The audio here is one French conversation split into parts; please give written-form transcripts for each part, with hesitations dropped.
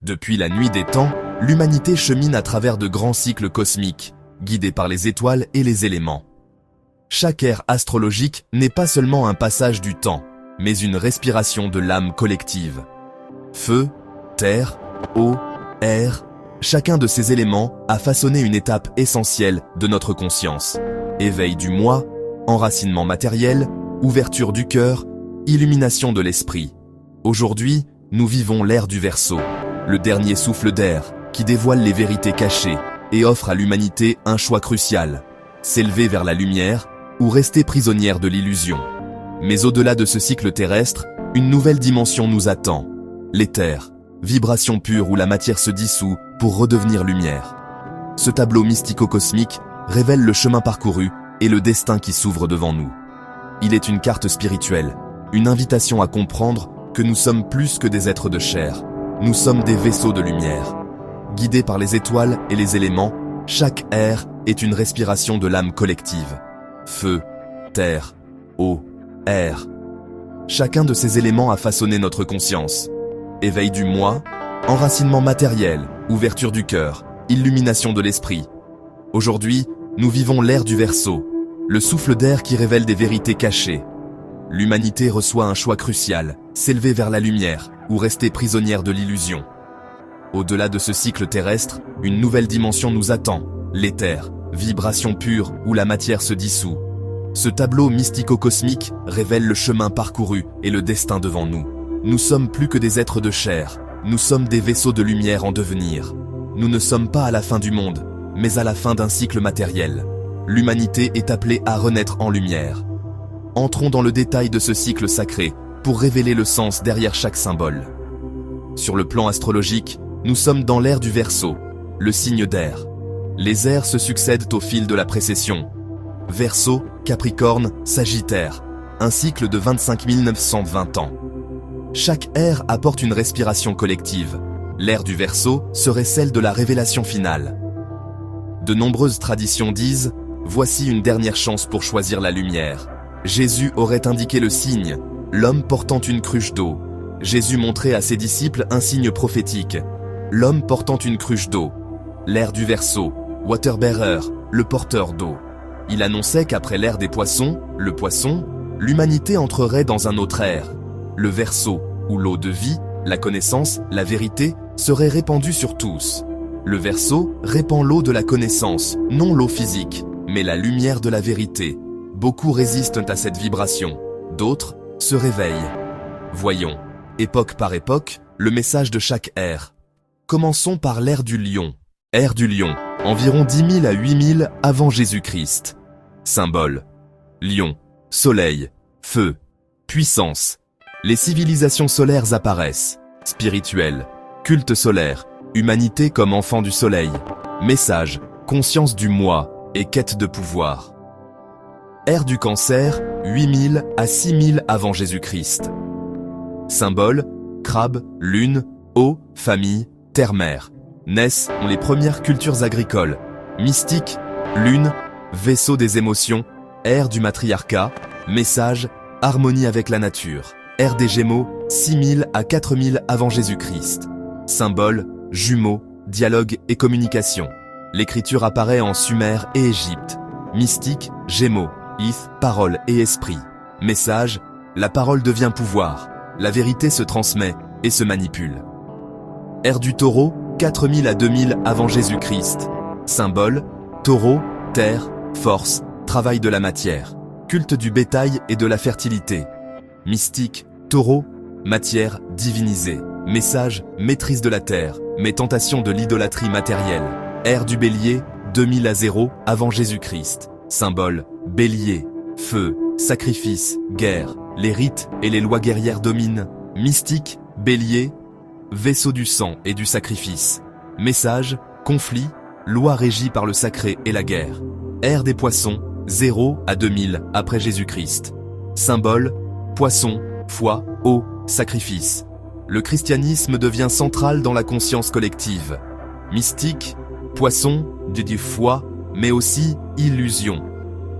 Depuis la nuit des temps, l'humanité chemine à travers de grands cycles cosmiques, guidés par les étoiles et les éléments. Chaque ère astrologique n'est pas seulement un passage du temps, mais une respiration de l'âme collective. Feu, terre, eau, air, chacun de ces éléments a façonné une étape essentielle de notre conscience. Éveil du moi, enracinement matériel, ouverture du cœur, illumination de l'esprit. Aujourd'hui, nous vivons l'ère du Verseau, le dernier souffle d'air qui dévoile les vérités cachées et offre à l'humanité un choix crucial, s'élever vers la lumière ou rester prisonnière de l'illusion. Mais au-delà de ce cycle terrestre, une nouvelle dimension nous attend, l'éther, vibration pure où la matière se dissout pour redevenir lumière. Ce tableau mystico-cosmique révèle le chemin parcouru et le destin qui s'ouvre devant nous. Il est une carte spirituelle, une invitation à comprendre que nous sommes plus que des êtres de chair. Nous sommes des vaisseaux de lumière. Guidés par les étoiles et les éléments, chaque ère est une respiration de l'âme collective. Feu, terre, eau, air. Chacun de ces éléments a façonné notre conscience. Éveil du moi, enracinement matériel, ouverture du cœur, illumination de l'esprit. Aujourd'hui, nous vivons l'ère du Verseau, le souffle d'air qui révèle des vérités cachées. L'humanité reçoit un choix crucial, s'élever vers la lumière ou rester prisonnière de l'illusion. Au-delà de ce cycle terrestre, une nouvelle dimension nous attend, l'éther, vibration pure où la matière se dissout. Ce tableau mystico-cosmique révèle le chemin parcouru et le destin devant nous. Nous sommes plus que des êtres de chair, nous sommes des vaisseaux de lumière en devenir. Nous ne sommes pas à la fin du monde, mais à la fin d'un cycle matériel. L'humanité est appelée à renaître en lumière. Entrons dans le détail de ce cycle sacré pour révéler le sens derrière chaque symbole. Sur le plan astrologique, nous sommes dans l'ère du Verseau, le signe d'air. Les ères se succèdent au fil de la précession. Verseau, Capricorne, Sagittaire, un cycle de 25 920 ans. Chaque ère apporte une respiration collective. L'ère du Verseau serait celle de la révélation finale. De nombreuses traditions disent « Voici une dernière chance pour choisir la lumière ». Jésus aurait indiqué le signe, l'homme portant une cruche d'eau. Jésus montrait à ses disciples un signe prophétique, l'homme portant une cruche d'eau. L'ère du Verseau, Water-bearer, le porteur d'eau. Il annonçait qu'après l'ère des poissons, le poisson, l'humanité entrerait dans un autre ère. Le Verseau, où l'eau de vie, la connaissance, la vérité, serait répandue sur tous. Le Verseau répand l'eau de la connaissance, non l'eau physique, mais la lumière de la vérité. Beaucoup résistent à cette vibration, d'autres se réveillent. Voyons, époque par époque, le message de chaque ère. Commençons par l'ère du lion. Ère du lion, environ 10 000 à 8 000 avant Jésus-Christ. Symbole. Lion, soleil, feu, puissance. Les civilisations solaires apparaissent. Spirituel, culte solaire, humanité comme enfant du soleil. Message, conscience du moi et quête de pouvoir. Ère du cancer, 8000 à 6000 avant Jésus-Christ. Symbole, crabe, lune, eau, famille, terre-mère. Naissent les premières cultures agricoles. Mystique, lune, vaisseau des émotions, ère du matriarcat, message, harmonie avec la nature. Ère des Gémeaux, 6000 à 4000 avant Jésus-Christ. Symbole, jumeaux, dialogue et communication. L'écriture apparaît en Sumer et Égypte. Mystique, Gémeaux. Ith, parole et esprit. Message, la parole devient pouvoir. La vérité se transmet et se manipule. Ère du taureau, 4000 à 2000 avant Jésus-Christ. Symbole, taureau, terre, force, travail de la matière. Culte du bétail et de la fertilité. Mystique, taureau, matière divinisée. Message, maîtrise de la terre, mais tentation de l'idolâtrie matérielle. Ère du bélier, 2000 à 0 avant Jésus-Christ. Symbole, bélier, feu, sacrifice, guerre, les rites et les lois guerrières dominent. Mystique, bélier, vaisseau du sang et du sacrifice. Message, conflit, loi régie par le sacré et la guerre. Ère des poissons, 0 à 2000 après Jésus-Christ. Symbole, poisson, foi, eau, sacrifice. Le christianisme devient central dans la conscience collective. Mystique, poisson, du foi, mais aussi illusion.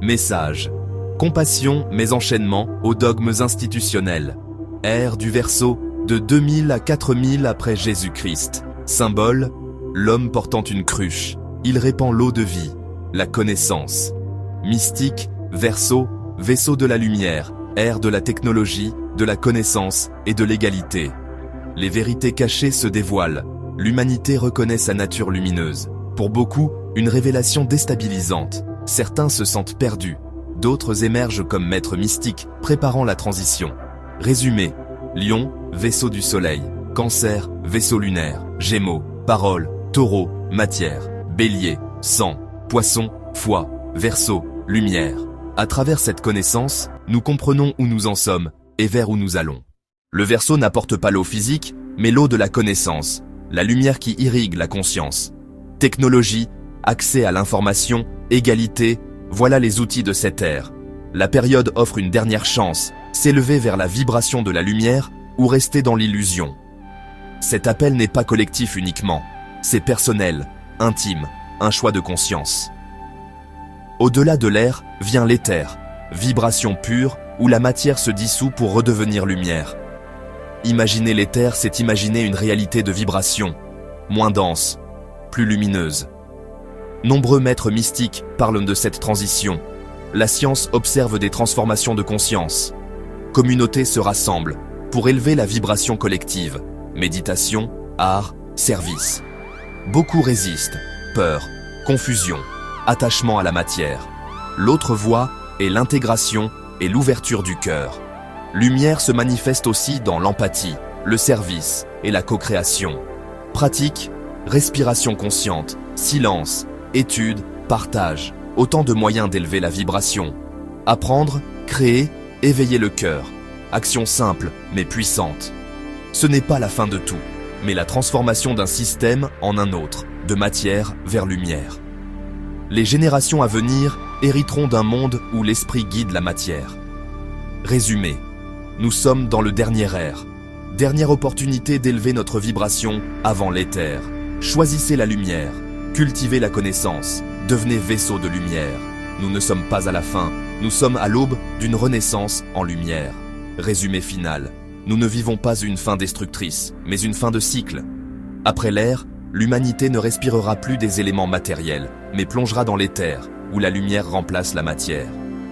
Message, compassion mais enchaînement aux dogmes institutionnels. Ère du Verseau, de 2000 à 4000 après Jésus-Christ. Symbole, l'homme portant une cruche. Il répand l'eau de vie, la connaissance. Mystique, Verseau, vaisseau de la lumière, ère de la technologie, de la connaissance et de l'égalité. Les vérités cachées se dévoilent. L'humanité reconnaît sa nature lumineuse. Pour beaucoup, une révélation déstabilisante. Certains se sentent perdus. D'autres émergent comme maîtres mystiques, préparant la transition. Résumé. Lion, vaisseau du soleil. Cancer, vaisseau lunaire. Gémeaux, parole. Taureau, matière. Bélier, sang. Poisson, foi. Verseau, lumière. À travers cette connaissance, nous comprenons où nous en sommes et vers où nous allons. Le Verseau n'apporte pas l'eau physique, mais l'eau de la connaissance, la lumière qui irrigue la conscience. Technologie, accès à l'information, égalité, voilà les outils de cette ère. La période offre une dernière chance, s'élever vers la vibration de la lumière ou rester dans l'illusion. Cet appel n'est pas collectif uniquement, c'est personnel, intime, un choix de conscience. Au-delà de l'air vient l'éther, vibration pure où la matière se dissout pour redevenir lumière. Imaginer l'éther, c'est imaginer une réalité de vibration, moins dense, plus lumineuse. Nombreux maîtres mystiques parlent de cette transition. La science observe des transformations de conscience. Communautés se rassemblent pour élever la vibration collective. Méditation, art, service. Beaucoup résistent, peur, confusion, attachement à la matière. L'autre voie est l'intégration et l'ouverture du cœur. Lumière se manifeste aussi dans l'empathie, le service et la co-création. Pratique, respiration consciente, silence, étude, partage, autant de moyens d'élever la vibration. Apprendre, créer, éveiller le cœur. Action simple mais puissante. Ce n'est pas la fin de tout, mais la transformation d'un système en un autre, de matière vers lumière. Les générations à venir hériteront d'un monde où l'esprit guide la matière. Résumé. Nous sommes dans le dernier ère. Dernière opportunité d'élever notre vibration avant l'éther. Choisissez la lumière. Cultivez la connaissance. Devenez vaisseau de lumière. Nous ne sommes pas à la fin. Nous sommes à l'aube d'une renaissance en lumière. Résumé final. Nous ne vivons pas une fin destructrice, mais une fin de cycle. Après l'ère, l'humanité ne respirera plus des éléments matériels, mais plongera dans l'éther, où la lumière remplace la matière.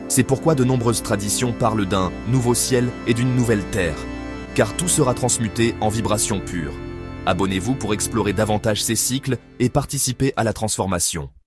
C'est pourquoi de nombreuses traditions parlent d'un nouveau ciel et d'une nouvelle terre, car tout sera transmuté en vibrations pures. Abonnez-vous pour explorer davantage ces cycles et participer à la transformation.